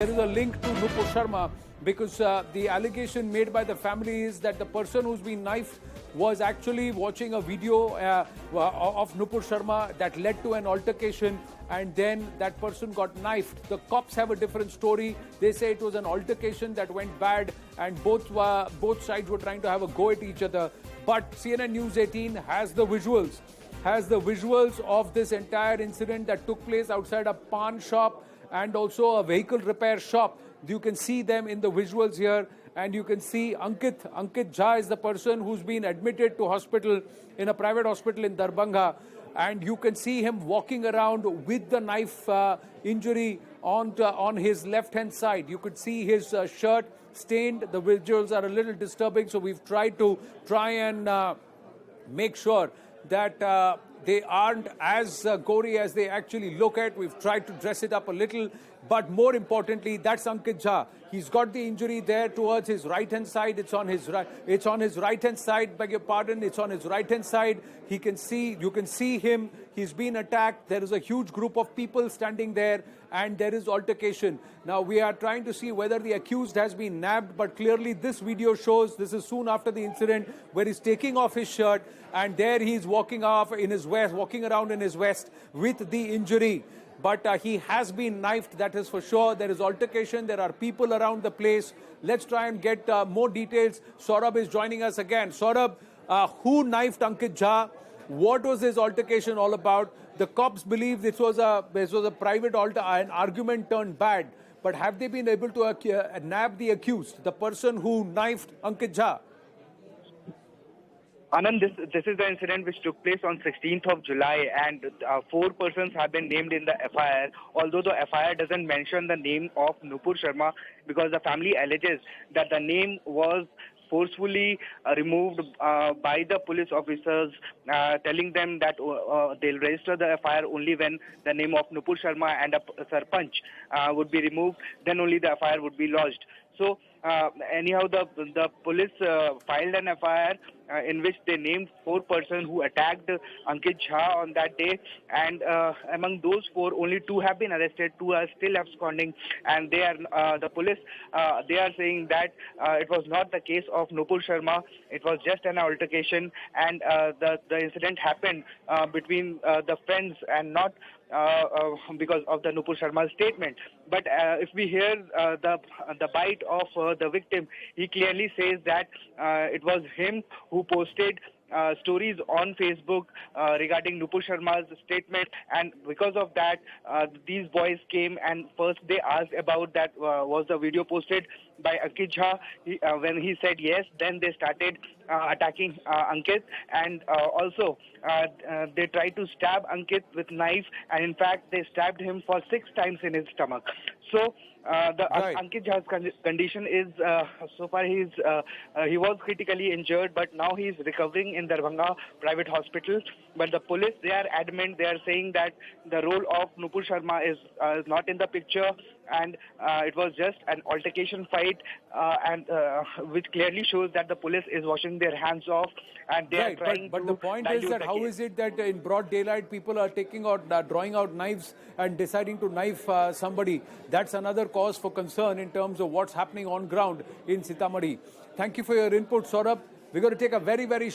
There is a link to Nupur Sharma because the allegation made by the family is that the person who's been knifed was actually watching a video of Nupur Sharma that led to an altercation, and then that person got knifed. The cops have a different story. They say it was an altercation that went bad and both sides were trying to have a go at each other. But CNN News 18 has the visuals of this entire incident that took place outside a pawn shop and also a vehicle repair shop. You can see them in the visuals here, and you can see Ankit Jha is the person who's been admitted to hospital in a private hospital in Darbhanga, and you can see him walking around with the knife injury on his left hand side. You could see his shirt stained. The visuals are a little disturbing, so we've tried to make sure that they aren't as gory as they actually look at. We've tried to dress it up a little, but more importantly, that's Ankit Jha. He's got the injury there towards his right-hand side. It's on his right-hand side, beg your pardon. It's on his right-hand side. You can see him. He's been attacked. There is a huge group of people standing there, and there is altercation. Now, we are trying to see whether the accused has been nabbed, but clearly this video shows this is soon after the incident where he's taking off his shirt, and there he's walking around in his vest with the injury. But he has been knifed, that is for sure. There is altercation. There are people around the place. Let's try and get more details. Saurabh is joining us again. Saurabh, who knifed Ankit Jha? What was this altercation all about? The cops believe this was a private an argument turned bad. But have they been able to nab the accused, the person who knifed Ankit Jha? Anand, this is the incident which took place on 16th of July, and 4 persons have been named in the FIR, although the FIR doesn't mention the name of Nupur Sharma because the family alleges that the name was forcefully removed by the police officers, telling them that they'll register the FIR only when the name of Nupur Sharma and a sarpanch would be removed, then only the FIR would be lodged. So anyhow, the police filed an FIR in which they named 4 persons who attacked Ankit Jha on that day, and among those 4, only 2 have been arrested. 2 are still absconding, and they are the police. They are saying that it was not the case of Nupur Sharma. It was just an altercation, and the incident happened between the friends and not because of the Nupur Sharma's statement. But if we hear the bite of the victim, he clearly says that it was him who posted stories on Facebook regarding Nupur Sharma's statement, and because of that, these boys came and first they asked about that was the video posted by Ankit Jha. When he said yes, then they started attacking Ankit, and also they tried to stab Ankit with knife, and in fact they stabbed him for 6 times in his stomach. So Ankit Jha's condition is so far he was critically injured, but now he is recovering in Darbhanga private hospital. But the police, they are adamant. They are saying that the role of Nupur Sharma is not in the picture, and it was just an altercation fight, and which clearly shows that the police is washing their hands off, and they are trying but the point is that how is it that in broad daylight people are drawing out knives and deciding to knife somebody? That's another cause for concern in terms of what's happening on ground in Sitamarhi. Thank you for your input, Saurabh. We're going to take a very